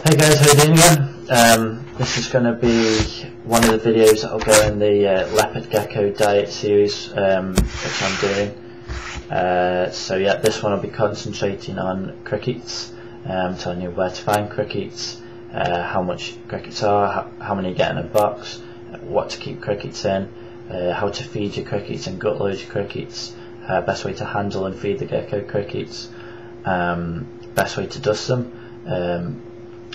Hey guys, how you doing again? This is going to be one of the videos that will go in the leopard gecko diet series, which I'm doing. So yeah, this one will be concentrating on crickets, telling you where to find crickets, how much crickets are, how many you get in a box, what to keep crickets in, how to feed your crickets and gut load your crickets, best way to handle and feed the gecko crickets, best way to dust them,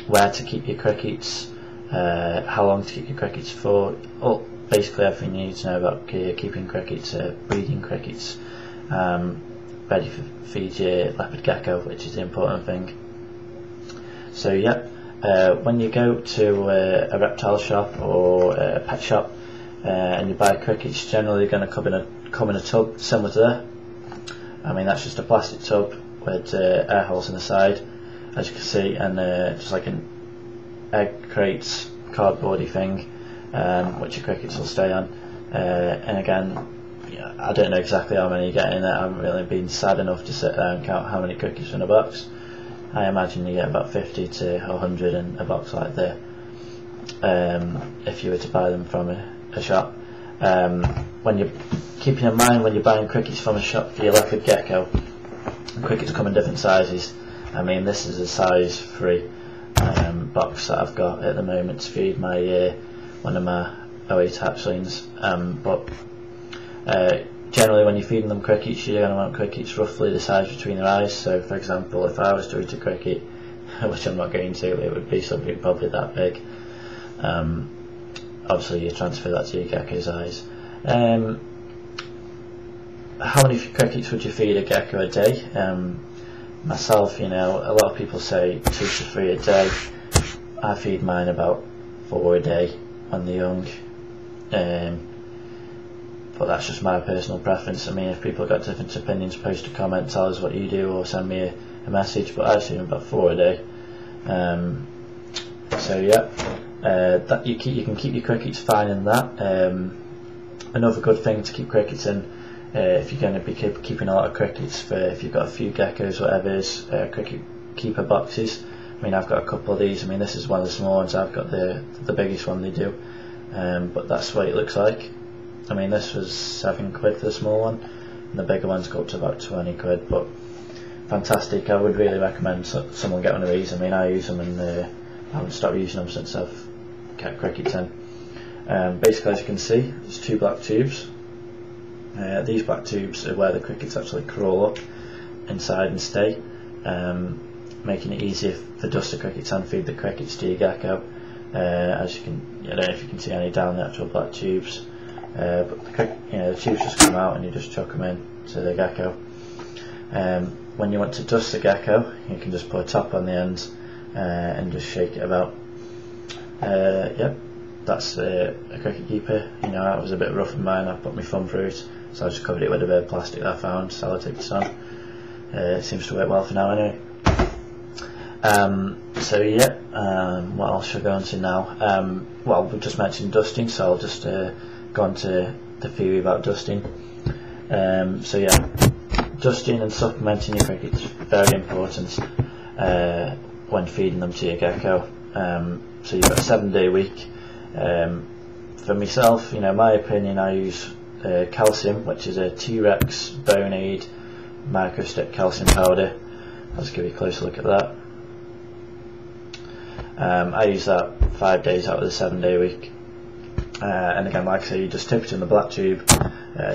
where to keep your crickets, how long to keep your crickets for, basically everything you need to know about keeping crickets, breeding crickets, ready to feed your leopard gecko, which is the important thing. So yeah, when you go to a reptile shop or a pet shop and you buy crickets, generally they're going to come in a tub similar to that. I mean, that's just a plastic tub with air holes in the side, as you can see, and just like an egg crates, cardboardy thing, which your crickets will stay on. And again, yeah, I don't know exactly how many you get in there. I haven't really been sad enough to sit there and count how many crickets are in a box. I imagine you get about 50 to 100 in a box like that, if you were to buy them from a shop. When you're keeping in mind when you're buying crickets from a shop for your leopard gecko, crickets come in different sizes. I mean, this is a size 3 box that I've got at the moment to feed my one of my 08 hatchlings. But generally, when you're feeding them crickets, you're going to want crickets roughly the size between their eyes. So, for example, if I was to eat a cricket, which I'm not going to, it would be something probably that big. Obviously, you transfer that to your gecko's eyes. How many crickets would you feed a gecko a day? Myself, you know, a lot of people say 2 to 3 a day. I feed mine about 4 a day when they're young, but that's just my personal preference. I mean, if people have got different opinions, post a comment, tell us what you do, or send me a message, but I feed them about 4 a day. So yeah, that you can keep your crickets fine in that. Another good thing to keep crickets in, if you're going to be keeping a lot of crickets, for if you've got a few geckos, whatever, is cricket keeper boxes. I mean, I've got a couple of these. I mean, this is one of the small ones. I've got the biggest one they do, but that's what it looks like. I mean, this was £7 for the small one, and the bigger ones go up to about 20 quid. But fantastic. I would really recommend someone get one of these. I mean, I use them, and I haven't stopped using them since I've kept crickets in. Basically, as you can see, there's 2 black tubes. These black tubes are where the crickets actually crawl up inside and stay, making it easier for dust the crickets and feed the crickets to your gecko. As you can, I don't know if you can see any down the actual black tubes, but the tubes just come out and you just chuck them in to the gecko. When you want to dust the gecko, you can just put a top on the end and just shake it about. Yep, that's a cricket keeper. You know, that was a bit rough in mine. I put my thumb through it, so I just covered it with a bit of plastic that I found, sellotape it on. It seems to work well for now anyway. So yeah, what else should I go on to now? Well, we've just mentioned dusting, so I'll just go on to the theory about dusting. So yeah, dusting and supplementing your crickets, very important when feeding them to your gecko. So you've got a 7-day week. For myself, you know, my opinion, I use calcium, which is a T-Rex Bone Aid microstick calcium powder. I'll just give you a closer look at that. I use that 5 days out of the 7-day week. And again, like I say, you just tip it in the black tube,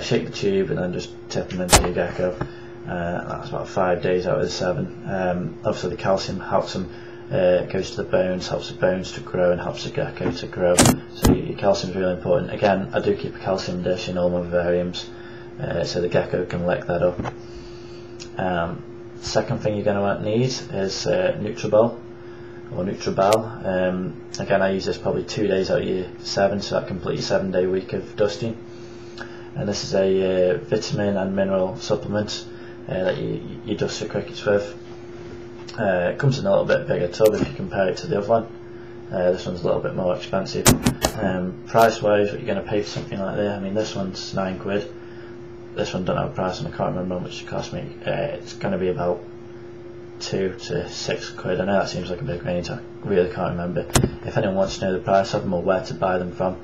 shake the tube, and then just tip them into your gecko. That's about 5 days out of the 7. Obviously, the calcium helps them. Goes to the bones, helps the bones to grow, and helps the gecko to grow. So your calcium is really important. Again, I do keep a calcium dish in all my vivariums, so the gecko can lick that up. Second thing you're going to need is Nutribol or Nutribal. Again, I use this probably 2 days out of your 7, so that completes your 7-day week of dusting. And this is a vitamin and mineral supplement that you dust your crickets with. It comes in a little bit bigger tub if you compare it to the other one. This one's a little bit more expensive. Price wise, what you're going to pay for something like this, I mean, this one's £9. This one don't have a price, and I can't remember how much it cost me. It's going to be about 2 to 6 quid. I know that seems like a big range, I really can't remember. If anyone wants to know the price of them or where to buy them from,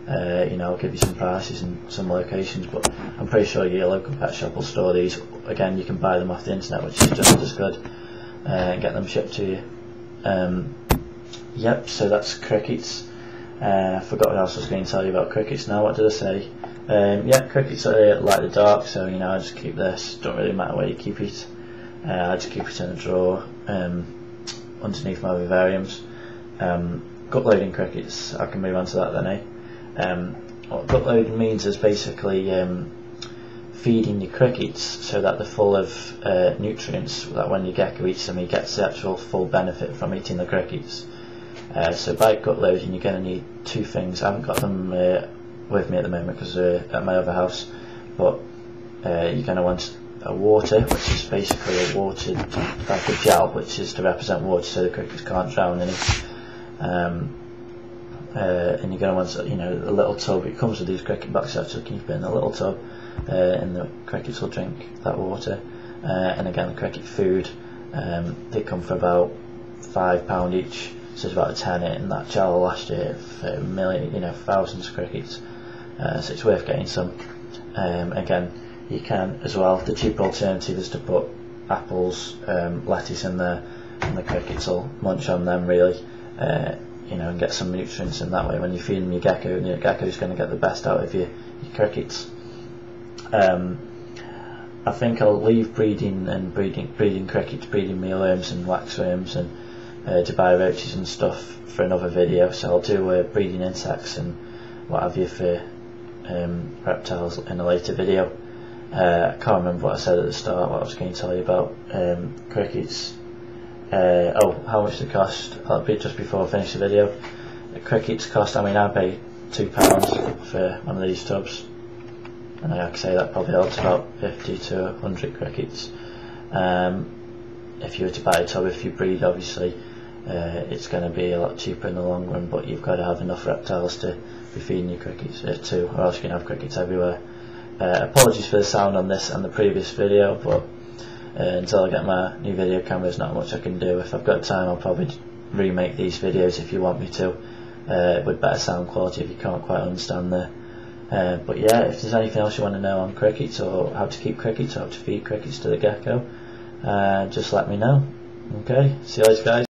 you know, I'll give you some prices in some locations, but I'm pretty sure your local pet shop will store these. Again, you can buy them off the internet, which is just as good, and get them shipped to you. Yep, so that's crickets. I forgot what else I was going to tell you about crickets now. What did I say? Yeah, crickets like the dark, so you know, I just keep this. Don't really matter where you keep it. I just keep it in a drawer underneath my vivariums. Gut loading crickets, I can move on to that then, what gut loading means is basically feeding your crickets so that they're full of nutrients, that when your gecko eats them he gets the actual full benefit from eating the crickets. So by gut loading you're going to need two things. I haven't got them with me at the moment because they're at my other house, but you're going to want a water, which is basically a watered, like a gel, which is to represent water so the crickets can't drown in it. And you're going to want, you know, a little tub. It comes with these cricket boxes, so you can keep it in a little tub, and the crickets will drink that water. And again, the cricket food, they come for about £5 each, so it's about a tenner, and that gel will last you for a million, you know, thousands of crickets. So it's worth getting some. Again, you can as well. The cheaper alternative is to put apples, lettuce in there, and the crickets will munch on them really. You know, and get some nutrients in that way. When you feed them your gecko, and your gecko is going to get the best out of your crickets. I think I'll leave breeding crickets, breeding mealworms and waxworms and Dubai roaches and stuff for another video. So I'll do breeding insects and what have you for reptiles in a later video. I can't remember what I said at the start, what I was going to tell you about crickets. Oh, how much they cost? That'll be just before I finish the video. The crickets cost, I mean, I pay £2 for one of these tubs, and I can say that probably helps about 50 to 100 crickets. If you were to buy a tub, if you breed, obviously it's going to be a lot cheaper in the long run, but you've got to have enough reptiles to be feeding your crickets too, or else you're going to have crickets everywhere. Apologies for the sound on this and the previous video, but until I get my new video camera there's not much I can do. If I've got time I'll probably remake these videos if you want me to, with better sound quality if you can't quite understand there. But yeah, if there's anything else you want to know on crickets, or how to keep crickets, or how to feed crickets to the gecko, just let me know. Okay, see you later guys.